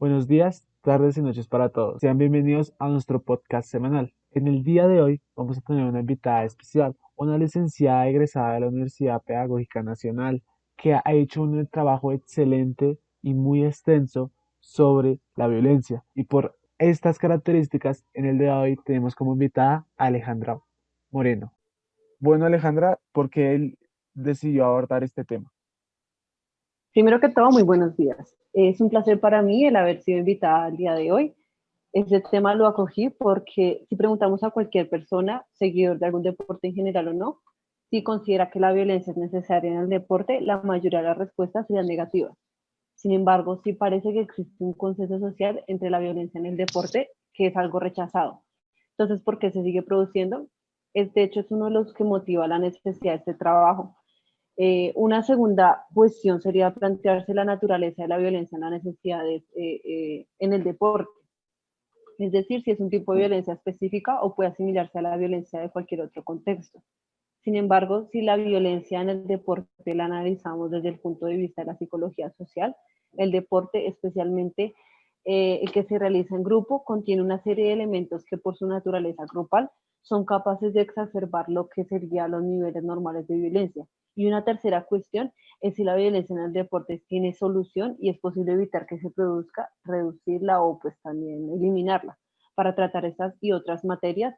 Buenos días, tardes y noches para todos. Sean bienvenidos a nuestro podcast semanal. En el día de hoy vamos a tener una invitada especial, una licenciada egresada de la Universidad Pedagógica Nacional, que ha hecho un trabajo excelente y muy extenso sobre la violencia. Y por estas características, en el día de hoy tenemos como invitada a Alejandra Moreno. Bueno, Alejandra, ¿por qué él decidió abordar este tema? Primero que todo, muy buenos días. Es un placer para mí el haber sido invitada al día de hoy. Ese tema lo acogí porque si preguntamos a cualquier persona, seguidor de algún deporte en general o no, si considera que la violencia es necesaria en el deporte, la mayoría de las respuestas serían negativas. Sin embargo, sí parece que existe un consenso social entre la violencia en el deporte, que es algo rechazado. Entonces, ¿por qué se sigue produciendo? Este hecho es uno de los que motiva la necesidad de este trabajo. Una segunda cuestión sería plantearse la naturaleza de la violencia en las necesidades en el deporte. Es decir, si es un tipo de violencia específica o puede asimilarse a la violencia de cualquier otro contexto. Sin embargo, si la violencia en el deporte la analizamos desde el punto de vista de la psicología social, el deporte, especialmente el que se realiza en grupo, contiene una serie de elementos que por su naturaleza grupal son capaces de exacerbar lo que serían los niveles normales de violencia. Y una tercera cuestión es si la violencia en el deporte tiene solución y es posible evitar que se produzca, reducirla o pues también eliminarla. Para tratar estas y otras materias,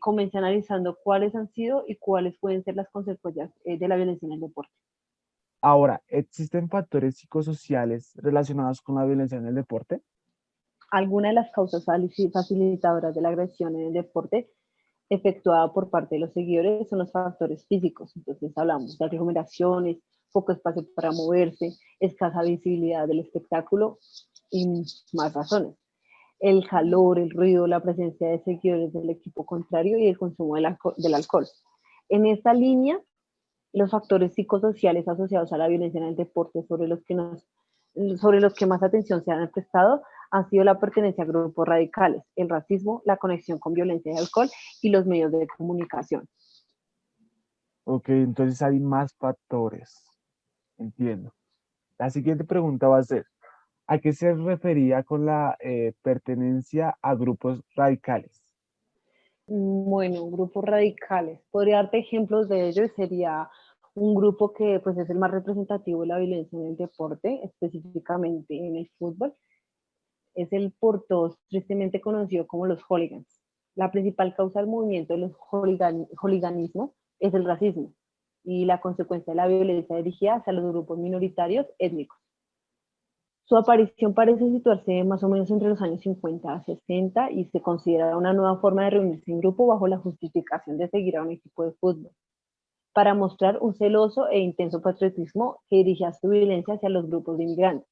comencé analizando cuáles han sido y cuáles pueden ser las consecuencias de la violencia en el deporte. Ahora, ¿existen factores psicosociales relacionados con la violencia en el deporte? Algunas de las causas facilitadoras de la agresión en el deporte efectuada por parte de los seguidores son los factores físicos. Entonces hablamos de aglomeraciones, poco espacio para moverse, escasa visibilidad del espectáculo y más razones. El calor, el ruido, la presencia de seguidores del equipo contrario y el consumo del alcohol. En esta línea, los factores psicosociales asociados a la violencia en el deporte sobre los que más atención se han prestado han sido la pertenencia a grupos radicales, el racismo, la conexión con violencia y alcohol y los medios de comunicación. Ok, entonces hay más factores. Entiendo. La siguiente pregunta va a ser, ¿a qué se refería con la pertenencia a grupos radicales? Bueno, grupos radicales. Podría darte ejemplos de ello. Sería un grupo que pues, es el más representativo de la violencia en el deporte, específicamente en el fútbol. Es el por todos tristemente conocido como los hooligans. La principal causa del movimiento de los hooliganismos es el racismo y la consecuencia de la violencia dirigida hacia los grupos minoritarios étnicos. Su aparición parece situarse más o menos entre los años 50 a 60 y se considera una nueva forma de reunirse en grupo bajo la justificación de seguir a un equipo de fútbol, para mostrar un celoso e intenso patriotismo que dirigía su violencia hacia los grupos de inmigrantes.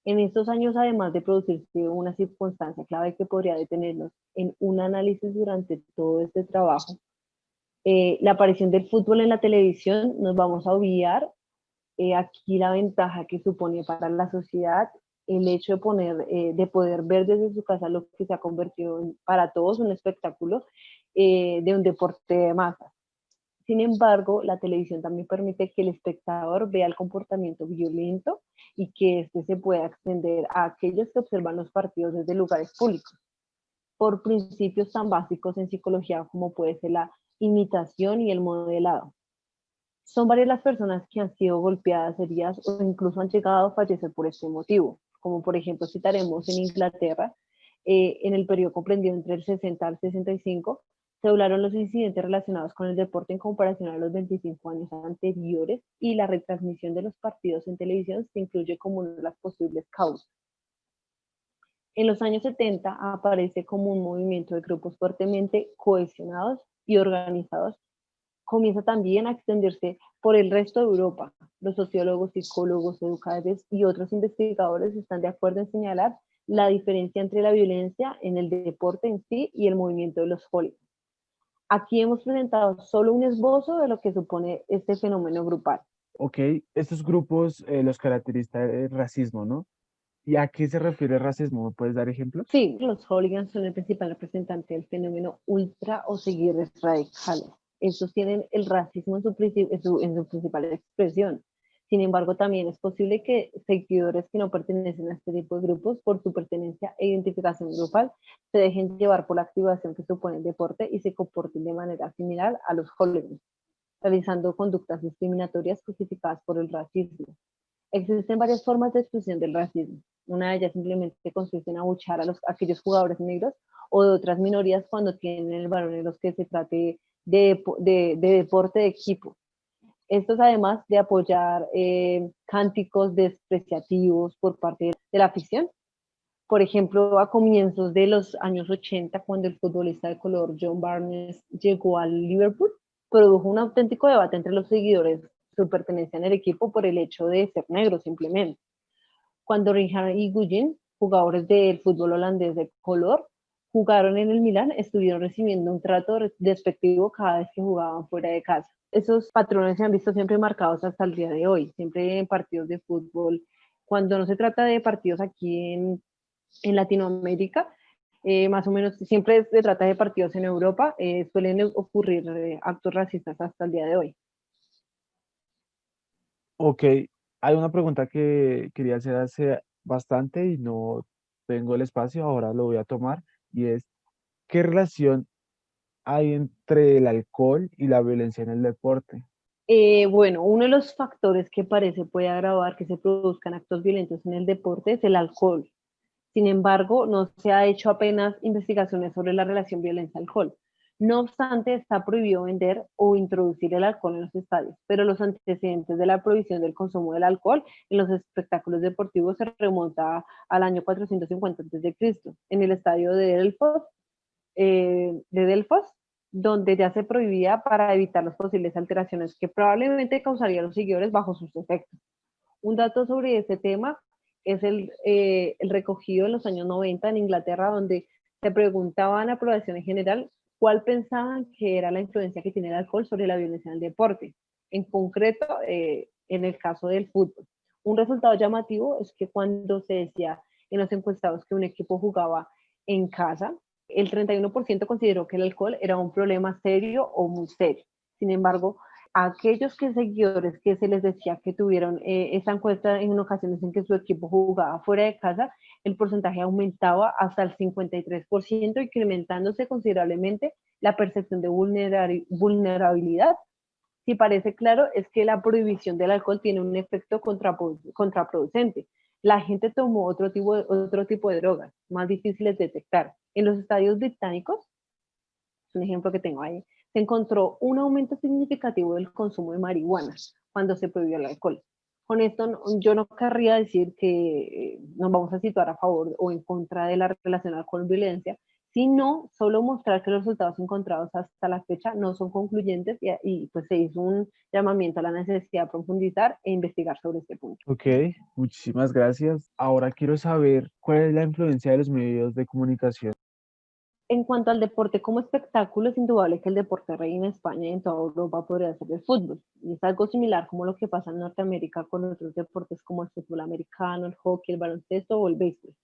En estos años, además de producirse una circunstancia clave que podría detenernos en un análisis durante todo este trabajo, la aparición del fútbol en la televisión, nos vamos a obviar aquí la ventaja que supone para la sociedad el hecho de poder ver desde su casa lo que se ha convertido para todos un espectáculo de un deporte de masas. Sin embargo, la televisión también permite que el espectador vea el comportamiento violento y que este se pueda extender a aquellos que observan los partidos desde lugares públicos, por principios tan básicos en psicología como puede ser la imitación y el modelado. Son varias las personas que han sido golpeadas, heridas o incluso han llegado a fallecer por este motivo, como por ejemplo citaremos en Inglaterra, en el periodo comprendido entre el 60 al 65, se doblaron los incidentes relacionados con el deporte en comparación a los 25 años anteriores y la retransmisión de los partidos en televisión se incluye como una de las posibles causas. En los años 70 aparece como un movimiento de grupos fuertemente cohesionados y organizados, comienza también a extenderse por el resto de Europa. Los sociólogos, psicólogos, educadores y otros investigadores están de acuerdo en señalar la diferencia entre la violencia en el deporte en sí y el movimiento de los hooligans. Aquí hemos presentado solo un esbozo de lo que supone este fenómeno grupal. Ok, estos grupos los caracteriza el racismo, ¿no? ¿Y a qué se refiere el racismo? ¿Me puedes dar ejemplos? Sí, los hooligans son el principal representante del fenómeno ultra o seguidores radicales. Estos tienen el racismo en su principal expresión. Sin embargo, también es posible que seguidores que no pertenecen a este tipo de grupos, por su pertenencia e identificación grupal, se dejen llevar por la activación que supone el deporte y se comporten de manera similar a los jóvenes, realizando conductas discriminatorias justificadas por el racismo. Existen varias formas de expresión del racismo. Una de ellas simplemente consiste en abuchar a aquellos jugadores negros o de otras minorías cuando tienen el balón en los que se trate de deporte de equipo. Estos además de apoyar cánticos despreciativos por parte de la afición. Por ejemplo, a comienzos de los años 80, cuando el futbolista de color John Barnes llegó al Liverpool, produjo un auténtico debate entre los seguidores que pertenecían al equipo por el hecho de ser negro simplemente. Cuando Rijkaard y Gullit, jugadores del fútbol holandés de color, jugaron en el Milán, estuvieron recibiendo un trato despectivo cada vez que jugaban fuera de casa. Esos patrones se han visto siempre marcados hasta el día de hoy, siempre en partidos de fútbol. Cuando no se trata de partidos aquí en Latinoamérica, más o menos siempre se trata de partidos en Europa, suelen ocurrir actos racistas hasta el día de hoy. Ok, hay una pregunta que quería hacer hace bastante y no tengo el espacio, ahora lo voy a tomar y es, ¿qué relación hay entre el alcohol y la violencia en el deporte? Bueno, uno de los factores que parece puede agravar que se produzcan actos violentos en el deporte es el alcohol. Sin embargo, no se ha hecho apenas investigaciones sobre la relación violencia-alcohol. No obstante, está prohibido vender o introducir el alcohol en los estadios, pero los antecedentes de la prohibición del consumo del alcohol en los espectáculos deportivos se remonta al año 450 a.C., en el estadio de Delfos, donde ya se prohibía para evitar las posibles alteraciones que probablemente causarían los seguidores bajo sus efectos. Un dato sobre este tema es el recogido en los años 90 en Inglaterra, donde se preguntaban a población en general cuál pensaban que era la influencia que tiene el alcohol sobre la violencia en el deporte, en concreto en el caso del fútbol. Un resultado llamativo es que cuando se decía en los encuestados que un equipo jugaba en casa, el 31% consideró que el alcohol era un problema serio o muy serio. Sin embargo, a aquellos que seguidores que se les decía que tuvieron esa encuesta en ocasiones en que su equipo jugaba fuera de casa, el porcentaje aumentaba hasta el 53%, incrementándose considerablemente la percepción de vulnerabilidad. Si parece claro, es que la prohibición del alcohol tiene un efecto contraproducente. La gente tomó otro tipo de drogas, más difíciles de detectar. En los estadios británicos, un ejemplo que tengo ahí, se encontró un aumento significativo del consumo de marihuana cuando se prohibió el alcohol. Con esto yo no querría decir que nos vamos a situar a favor o en contra de la relación alcohol-violencia, sino solo mostrar que los resultados encontrados hasta la fecha no son concluyentes y pues se hizo un llamamiento a la necesidad de profundizar e investigar sobre este punto. Ok, muchísimas gracias. Ahora quiero saber cuál es la influencia de los medios de comunicación. En cuanto al deporte como espectáculo, es indudable que el deporte rey en España y en toda Europa podría ser el fútbol. Y es algo similar como lo que pasa en Norteamérica con otros deportes como el fútbol americano, el hockey, el baloncesto o el béisbol.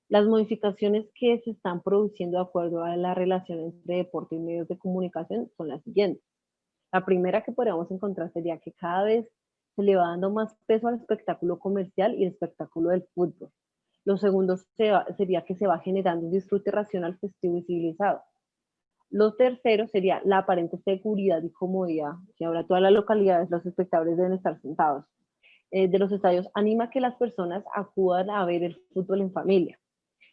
Las modificaciones que se están produciendo de acuerdo a la relación entre deporte y medios de comunicación son las siguientes. La primera que podríamos encontrar sería que cada vez se le va dando más peso al espectáculo comercial y el espectáculo del fútbol. Lo segundo sería que se va generando un disfrute racional, festivo y civilizado. Lo tercero sería la aparente seguridad y comodidad, que ahora todas las localidades, los espectadores deben estar sentados. De los estadios anima a que las personas acudan a ver el fútbol en familia.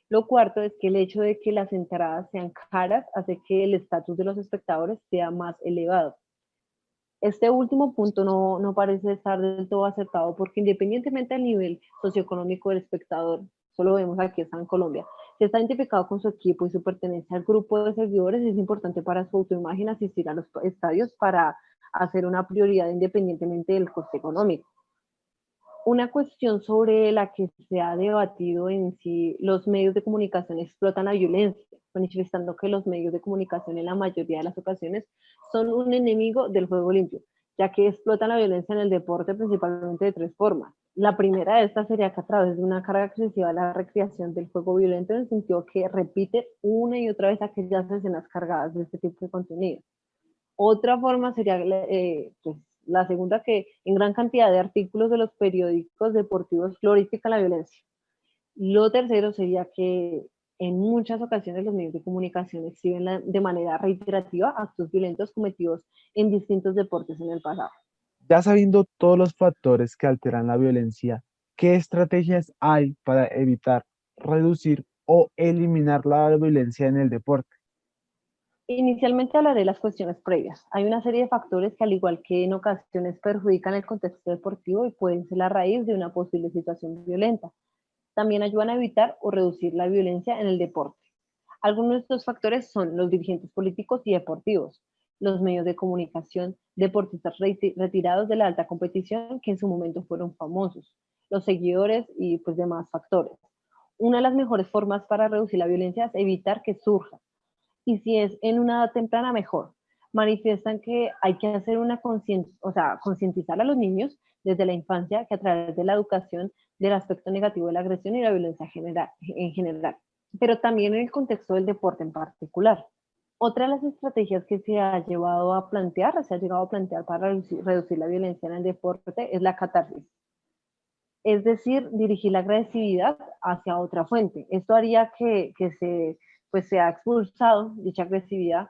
Lo cuarto es que el hecho de que las entradas sean caras hace que el estatus de los espectadores sea más elevado. Este último punto no parece estar del todo acertado porque independientemente del nivel socioeconómico del espectador, solo vemos aquí está en Colombia, si está identificado con su equipo y su pertenencia al grupo de seguidores, es importante para su autoimagen asistir a los estadios para hacer una prioridad independientemente del coste económico. Una cuestión sobre la que se ha debatido en si los medios de comunicación explotan la violencia, manifestando que los medios de comunicación en la mayoría de las ocasiones son un enemigo del juego limpio, ya que explotan la violencia en el deporte principalmente de tres formas. La primera de estas sería que a través de una carga excesiva de la recreación del juego violento, en el sentido que repite una y otra vez aquellas escenas cargadas de este tipo de contenido. Otra forma sería pues, La segunda, que en gran cantidad de artículos de los periódicos deportivos glorifican la violencia. Lo tercero sería que en muchas ocasiones los medios de comunicación exhiben de manera reiterativa actos violentos cometidos en distintos deportes en el pasado. Ya sabiendo todos los factores que alteran la violencia, ¿qué estrategias hay para evitar, reducir o eliminar la violencia en el deporte? Inicialmente hablaré de las cuestiones previas. Hay una serie de factores que, al igual que en ocasiones, perjudican el contexto deportivo y pueden ser la raíz de una posible situación violenta. También ayudan a evitar o reducir la violencia en el deporte. Algunos de estos factores son los dirigentes políticos y deportivos, los medios de comunicación, deportistas retirados de la alta competición que en su momento fueron famosos, los seguidores y pues demás factores. Una de las mejores formas para reducir la violencia es evitar que surja, y si es en una edad temprana, mejor. Manifiestan que hay que hacer una o sea, concientizar a los niños desde la infancia que a través de la educación del aspecto negativo de la agresión y la violencia en general, pero también en el contexto del deporte en particular. Otra de las estrategias que se ha llevado a plantear, se ha llegado a plantear para reducir la violencia en el deporte es la catarsis, es decir, dirigir la agresividad hacia otra fuente. Esto haría que pues, sea expulsado dicha agresividad,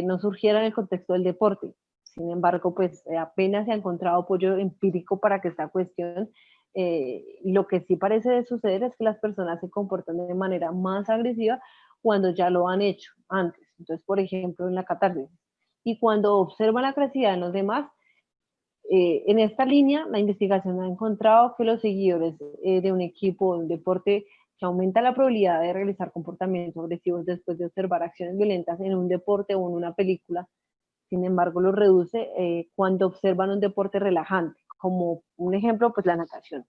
no surgiera en el contexto del deporte. Sin embargo, pues apenas se ha encontrado apoyo empírico para que esta cuestión, lo que sí parece de suceder es que las personas se comportan de manera más agresiva cuando ya lo han hecho antes. Entonces, por ejemplo, en la catarsis. Y cuando observan la agresividad en los demás, en esta línea, la investigación ha encontrado que los seguidores de un equipo o un deporte que aumenta la probabilidad de realizar comportamientos agresivos después de observar acciones violentas en un deporte o en una película, sin embargo, lo reduce cuando observan un deporte relajante, como un ejemplo, pues la natación.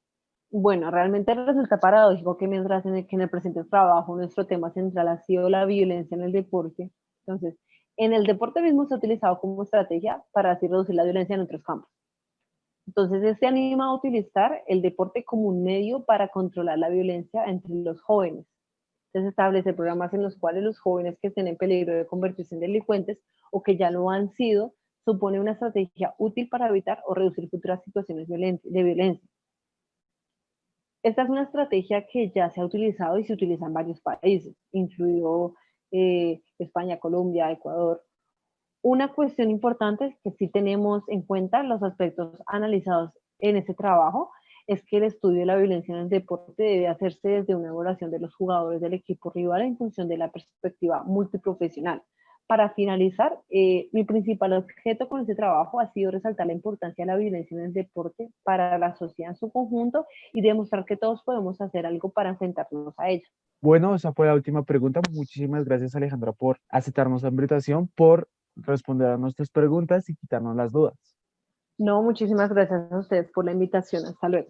Bueno, realmente resulta paradójico que mientras que en el presente trabajo nuestro tema central ha sido la violencia en el deporte, entonces, en el deporte mismo se ha utilizado como estrategia para así reducir la violencia en otros campos. Entonces, se anima a utilizar el deporte como un medio para controlar la violencia entre los jóvenes. Entonces, establece programas en los cuales los jóvenes que estén en peligro de convertirse en delincuentes o que ya lo han sido, supone una estrategia útil para evitar o reducir futuras situaciones de violencia. Esta es una estrategia que ya se ha utilizado y se utiliza en varios países, incluido España, Colombia, Ecuador. Una cuestión importante es que sí tenemos en cuenta los aspectos analizados en ese trabajo, es que el estudio de la violencia en el deporte debe hacerse desde una evaluación de los jugadores del equipo rival en función de la perspectiva multiprofesional. Para finalizar, mi principal objeto con este trabajo ha sido resaltar la importancia de la violencia en el deporte para la sociedad en su conjunto y demostrar que todos podemos hacer algo para enfrentarnos a ella. Bueno, esa fue la última pregunta. Muchísimas gracias, Alejandra, por aceptarnos la invitación, por responder a nuestras preguntas y quitarnos las dudas. No, muchísimas gracias a ustedes por la invitación. Hasta luego.